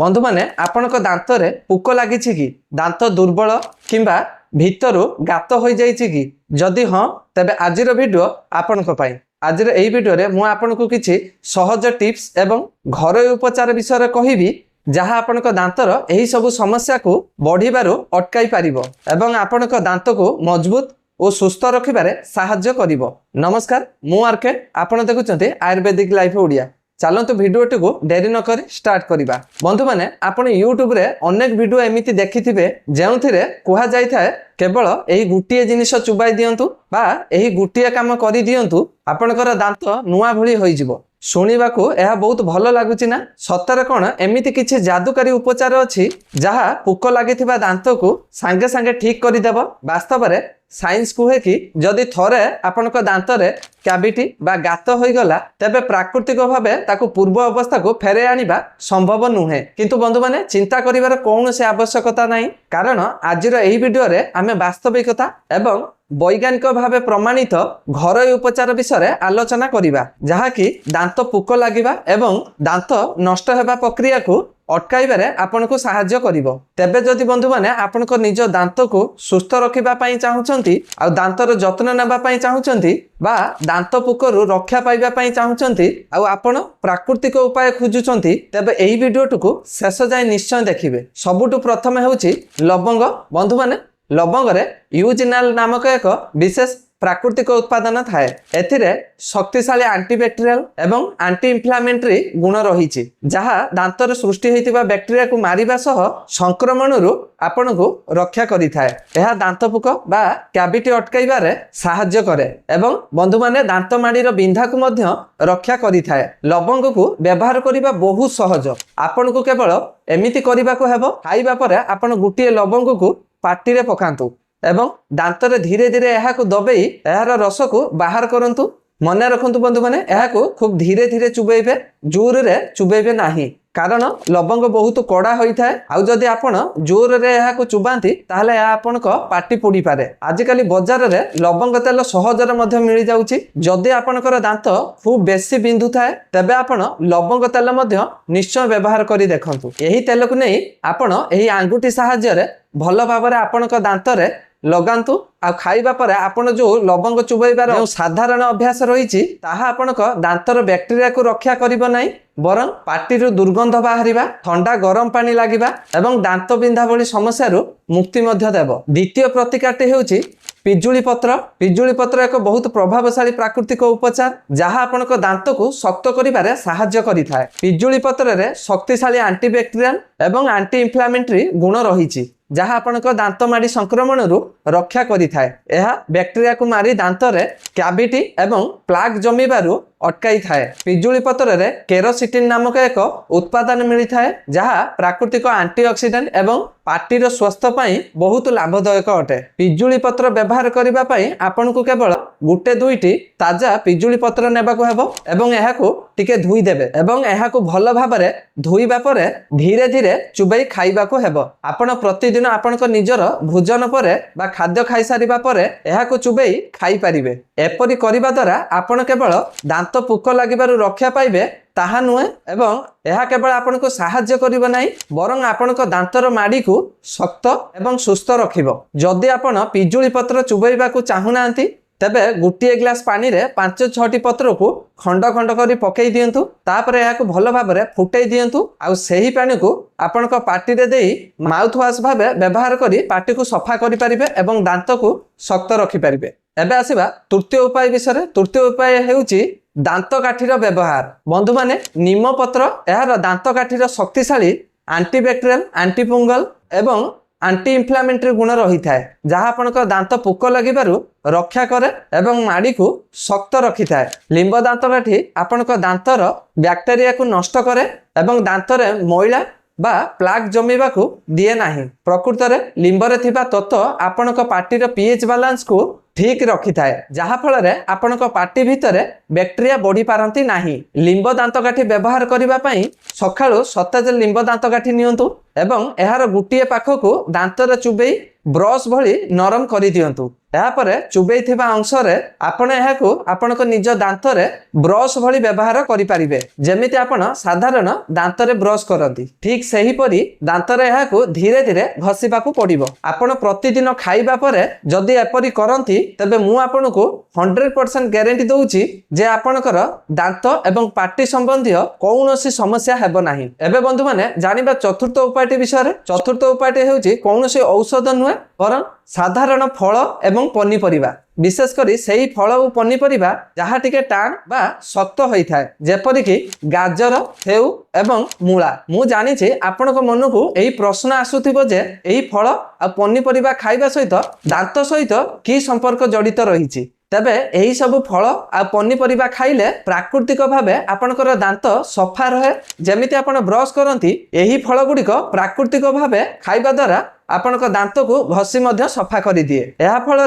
बंधु माने आपणक दांत रे पुक लगी कि दांत दुर्बल किंबा भितरु गात हो जाइछि कि जदि हाँ तेबे आजिर वीडियो आपणक पई। आजिर एई वीडियो रे मु आपणकु किछि सहज टिप्स एवं घरोई उपचार विषय कहिबी जहाँ आपणक दांतर एही सबु समस्या को बढ़िबारु अटकाई पारिबो एवं आपणक दांत को मजबूत और सुस्थ रखिबारे साहाय्य करिवो। नमस्कार, मु आरके आपण देखुचंती आयुर्वेदिक लाइफ ओडिया। चलतु भिडियोटी को डेरी न करी स्टार्ट करिबा। बंधु माने आपण यूट्यूब रे अनेक वीडियो एमिति देखिथिबे जेउथिरे कुहा जाय थाए केवल एही गुटिए जिनिस चुबाई दियंतु बा एही गुटिए काम करि दियंतु आपणकर दांत नुआ भली होई जिवो। शुणिबाकू यह बहुत भल लगुच ना? सतरे कौन एमिति किछि जादुकारी उपचार अछि जहा पुक लागिथिबा दांत को सांगे सांगे ठीक करिदेब। वास्तव में साइंस कहे कि जदि थरे आपणक दांत रे कैविटी बा गात होई गला तेबे प्राकृतिक भावे ताकू पूर्व अवस्था को फेरे आनिबा संभव नुहे। किंतु बंधु माने चिंता करिवार कौनसी आवश्यकता नाही, कारण आजिर एही वीडियो रे आमे वास्तविकता एवं वैज्ञानिक भावे प्रमाणित घरोई उपचार विषय आलोचना करिबा जहा कि दांत पुक लागिबा एवं दांत नष्ट हेबा प्रक्रिया को अटकाइबारे आपनको सहाय्य करिवो। तेबे जदि बंधु माने आपनको निज दांत को सुस्थ रखिबा पई चाहुचंती आ दांतर जत्न नेबा पई चाहुचंती बा दांत पुकरु रक्षा पाइबा पई चाहुचंती आ आपण प्राकृतिक उपाय खोजुचंती तेबे एही वीडियोटु को शेष जाय निश्चय देखिबे। सबुटु प्रथमे हेउची लवंग। बंधु माने लवंग रे यूजिनाल नामक एक विशेष प्राकृतिक उत्पादन थाए। एथिरे शक्तिशाली एंटीबैक्टेरियल एवं एंटी इन्फ्लेमेटरी गुण रही जहा दांतर सृष्टि होइतिबा बैक्टेरिया को मारिबा सह संक्रमण रु आपण को रक्षा करि थाए। एहा दांत पुक बा कैविटी अटकाइबारे साहाय्य करे एवं बंधु माने दांत माड़ी रो बिंधा को मध्य रक्षा करि थाए। लवंग को व्यवहार करिबा बहुत सहज। आपण को केवल एमिति करिबा को हेबो, खाइबा परे आपण गुटिए लवंग को पाटी रे पकांतु एवं दांत रे धीरे धीरे यह को दबेई यार रस को बाहर करंतु। मन रखंतु बंधु माने यह को खूब धीरे धीरे चुबेइबे, जोर रे चुबेइबे नाही, कारण लवंग बहुत कड़ा होई थाए। आउ जदि आपण जोर रे यह को चुबांती ताहले या आपनक पाटी पोड़ी पारे। आजिकाली बाजार रे लवंग तेल सहज रे मध्य मिल जाउची। जदि आपनकर दांत खूब बेसी बिंदु थाए तबे आपण लवंग तेल मध्य निश्चय व्यवहार करी देखंतु। एही तेल को नै आपण एही आंगुठी सहाय्य रे भल भाबरे आपनक दांत रे लगांतु। आ खाइबा परे आपण जो लवंग चुबैबार जो साधारण अभ्यास रही ताहा आपणक दांतर बैक्टेरिया को रक्षा करिबो नाही, बरं पाटीरु दुर्गंध बाहरिबा, ठंडा गरम पानी लागिबा एवं दांत बिंधा भली समस्या रु मुक्ति मध्य देबो। द्वितीय प्रतिकारटी हेउची पिजुली पत्र। पिजुली पत्र एक बहुत प्रभावशाली प्राकृतिक उपचार जहाँ आपणक दांत को शक्त करिबारे साहाय्य करिथाए। पिजुली पत्र रे शक्तिशाली एंटीबैक्टेरियल एवं एंटी इन्फ्लेमेटरी गुण रही जहाँ आपणक दांत माड़ी संक्रमण रु रक्षा करिथाए। एहा बैक्टेरिया को मारी दांत रे कैविटी एवं प्लाक जमीबारु अटकाई थाए। पिजुली पत्र रे केरोसिटिन नामक एक उत्पादन मिली थाए जहाँ प्राकृतिक एंटीऑक्सीडेंट एवं पाटीर स्वास्थ्य पई बहुत लाभदायक अटे। पिजुली पत्र व्यवहार करिबा पई आपनको केवल गुटे दुईटी ताजा पिजुली पत्र नेबा को हेबो एवं एहा को टिके धुई देबे एवं एहा को भल भाबरे धुईबा परे धीरे धीरे चुबई खाइबा को हेबो। आपण प्रतिदिन आपनको निजर भोजन परे बा खाद्य खाई सारिबा परे एहा को चुबई खाई परिबे। एपरि करिबा द्वारा आपण केवल दांत पुक लागिबारु रक्षा पाइबे ताहा नुहे एवं यह केवल आपन को साहाय्य करिबो नाही, बरं आपन को दांतर माड़ी को शक्त एवं सुस्थ रखिबो। जदि आपण पिजुली पत्र चुबैबा को चाहुनांती तेबे गुटिए ग्लास पानी रे 5-6टी पत्र को खंड खंड करी पकई दियंतु, तापर या को भल भाबरे फुटई दियंतु। आ सेही पानी को आपन को पाटी रे देई माउथ वाश भाबे व्यवहार करी पाटी को सफा करि परिबे एवं दांत को शक्त रखि परिबे। एबे आसीबा तृतीय उपाय विषय। तृतीय उपाय हेउची दांत काठीर व्यवहार। बंधु माने नीम पत्र यार दांत काठीर शक्तिशाली एंटीबैक्टेरियल, एंटीफंगल एवं एंटी इन्फ्लेमेटरी गुण रही थाए जहाँ आपणक दांत पुक लगिबारु रक्षा करे एवं माड़ी को शक्त रखी थाए। लिंब दांत काठी आपणक दांतर बैक्टेरिया को नष्ट करे एवं दांतरे मैला बा प्लाक जमीबा को दिए नाही। प्रकृत रे लिंबरे थिबा तत्व आपणक पाटीर पीएच बैलेंस को ठीक रखी थाए जहा फल रे आपणक पाटी भितरे बैक्टेरिया बढ़ी पारंती नाही। लिंब दांत काठी व्यवहार करिबा पई सखाळु सतेज लिंब दांत काठी नियंतु एवं एहार गुटिए पाखकु दांतर चुबई ब्रश भली नरम कर दियंतु। यापरे चुबई थिबा अंशरे आपण एहाकु आपणक निज दांतरे ब्रश भली व्यवहार करि परिबे जेमिति आपण साधारण दांतरे ब्रश करंती ठीक सही परी दांतरे एहाकु धीरे धीरे घसीबाकू पड़िबो। आपण प्रतिदिन खाइबा परे जदि एपरी करंती तबे मु आपणकु 100% ग्यारंटी दउची जे आपणकर दांत एवं पाटी संबंधी कौनसी समस्या हेबो नाही। एबे बंधु माने जानिबा चतुर्थ उपायटी विषय। चतुर्थ उपायटी हेउची कौनसी औषध नुहे वरं साधारण फल एवं पनीपरिबा विशेषकर सही फल और पनीपरिबा जहाँ टिके टाण बा शक्त होता है जेपरिक गाजर सेउ एवं मूला। मु जानी आपण मन को यही प्रश्न आसुथिबो जे यही फल आ पनीपरिबा खाइबा सहित दांत सहित की संपर्क जड़ित रही। तेबे यही सब फल आ पनीपरिबा खाइले प्राकृतिक भावे आपणकर दांत सफा रहे जेमिति आपण ब्रश करंती यही फल गुड़िक प्राकृतिक भावे खाइबा द्वारा आपणक दांत को घसी मध्य सफा कर दिए। यह फल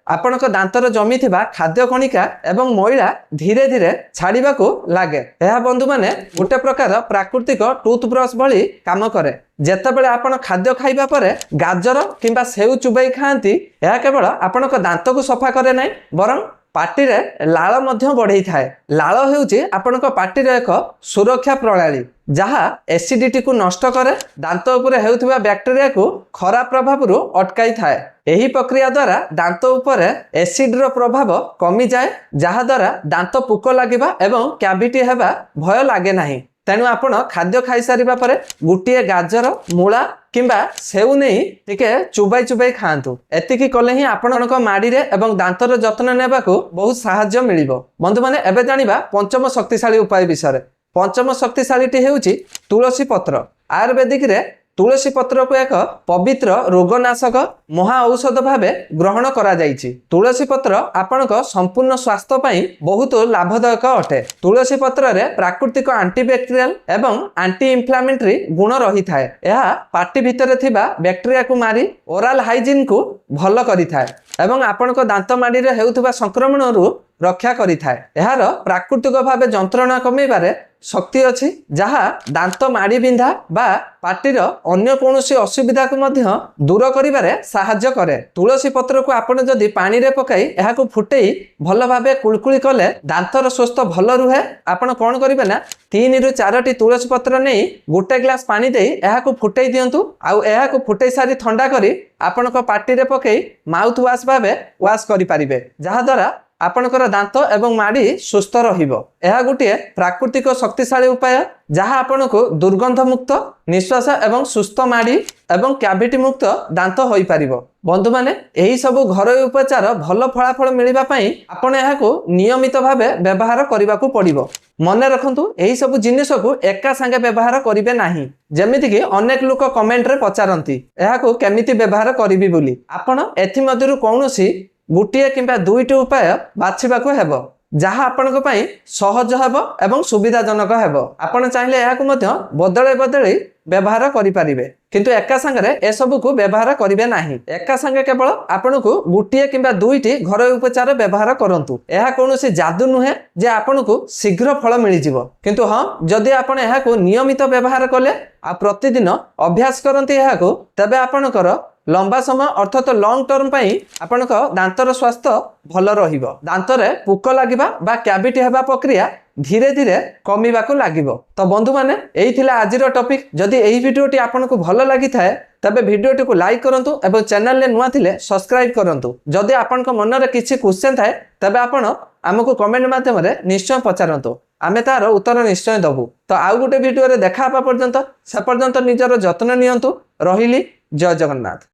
आपणक दांतर जमी थिबा खाद्य कणिका एवं मैला धीरे धीरे छाड़िबा को लागे। यह बंधु माने गोटे प्रकार प्राकृतिक टूथब्रश भली काम करे। जेतेबेले आपण खाद्य खाइबा परे गाजर किंबा सेउ चुबाई खाआंती यह केवल आपणक दांत को सफा करे नाही बरं पाटी रे लाळ मध्य बढ़ई थाए। लाळ हेउची आपणक पाटी रे एक सुरक्षा प्रणाली जहाँ एसिडिटी को नष्ट करे दांत उपरे हेउथिबा बैक्टेरिया को खराब प्रभाव रु अटकाई थाए। यही प्रक्रिया द्वारा दांत उपरे एसिड रो प्रभाव कमी जाए जहाँ द्वारा दांत पुक लागिबा एवं कैविटी हेबा भय लागे नाही। तेणु आपण खाद्य खाई सारिबा परे गुटिए गाजर मूला किंबा सेउ नहीं टिके चुबाई चुबाई खाआंतु। एतिकी कले ही आपणक माड़ी रे एवं दांतर जत्न नेबाकू बहुत साहाय्य मिलिबो। बंधु माने एबे जानिबा पंचम शक्तिशाली उपाय विषय। पंचम शक्तिशालीटी हेउची तुलसी पत्र। आयुर्वेदिक रे तुलसी पत्र को एक पवित्र रोगनाशक महा औषध भावे ग्रहण करा जाइछि। तुलसी पत्र आपणक संपूर्ण स्वास्थ्य पई बहुत लाभदायक अटे। तुलसी पत्र रे प्राकृतिक एंटीबैक्टेरियल एवं एंटी इन्फ्लेमेटरी गुण रही थाए। यह पाटी भितर थिबा बैक्टेरिया को मारी ओरल हाइजीन को भल करि थाए एवं आपणक दांत माड़ी रे हेउथबा संक्रमण रु रक्षा करि थाए। एहार प्राकृतिक भावे जंत्रणा कमेबारे शक्ति अछि जहाँ दांत माड़ी बिंधा बा पाटीर अन्य कौनसी असुविधा को मध्य दूर करिबारे साहाय्य करे। तुलसी पत्र को आपण जदि पानी रे पकाई एहाकू फुटेई भल भावे कुलकुली कले दांतर स्वस्थ भल रुहे। आपण कोन करिबे ना 3 रु 4 तुलसी पत्र नहीं गोटे ग्लास पानी देई एहाकू फुटेई दियंतु। आउ एहाकू फुटेई सारी ठंडा करी आपणक पाटी रे पकाई माउथ वाश भावे वाश करि परिबे जहाँ द्वारा आपणकर दांत एवं माड़ी सुस्थ रहिबो। यह गोटे प्राकृतिक शक्तिशाली उपाय जहाँ आपनको दुर्गंध मुक्त निश्वास एवं सुस्थ माड़ी एवं कैविटी मुक्त दांत होई परिबो। बंधु माने एही सब घरोई उपचार भल फलाफल मिलिबा पई आपण एहाकू नियमित भावे व्यवहार करिबाकू पड़िबो। मने रखंतु एही सब जिनिस को एका संगे व्यवहार करिवे नाही जेमिति कि अनेक लोक कमेंट रे पचारंती एहाकू केमिति व्यवहार करिवि बोली। आपण एथि मध्यरु कौनसी गुटिए किंबा दुईटी उपाय बाछिबाकू हेबो जहाँ आपणक पई सहज हेबो एवं सुविधाजनक हेबो। आपण चाहिले एहाकू मध्य बदले बदले व्यवहार करि परिबे किंतु एका संगे ए सब को व्यवहार करिवे नाही। एका संगे केवल आपणकू गुटिए किंबा दुईटी घरोई उपचार व्यवहार करंतु। एहा कोनोसी जादू नुहे जे आपणकू शीघ्र फल मिलि जिवो किंतु हां जदि आपण एहाकू नियमित व्यवहार कले आ प्रतिदिन अभ्यास करंती एहाकू तबे आपणकर लंबा समय अर्थात लॉन्ग टर्म पई आपणक दांतर स्वास्थ्य भल रहिबो। दांतरे पुक लागिबा बा कैविटी हेबा प्रक्रिया धीरे धीरे कमिबाकू लागिबो। तो बंधु माने एही थिला आजिर टॉपिक। जदि एही भिडियोटी आपनकू भल लागि थाए तबे भिडियोटी को लाइक करंतु एवं चैनल ले नुआ थिले सब्सक्राइब करंतु। जदि आपनक मन रे किछि क्वेश्चन थाए तबे आपण हमकू कमेंट माध्यम रे निश्चय पचारंतु आमे तार उत्तर निश्चय दबु। तो आउ गुटे भिडियो रे देखा पर्यंत से पर्यंत निजर जत्न नियंतु। रहिली जय जगन्नाथ।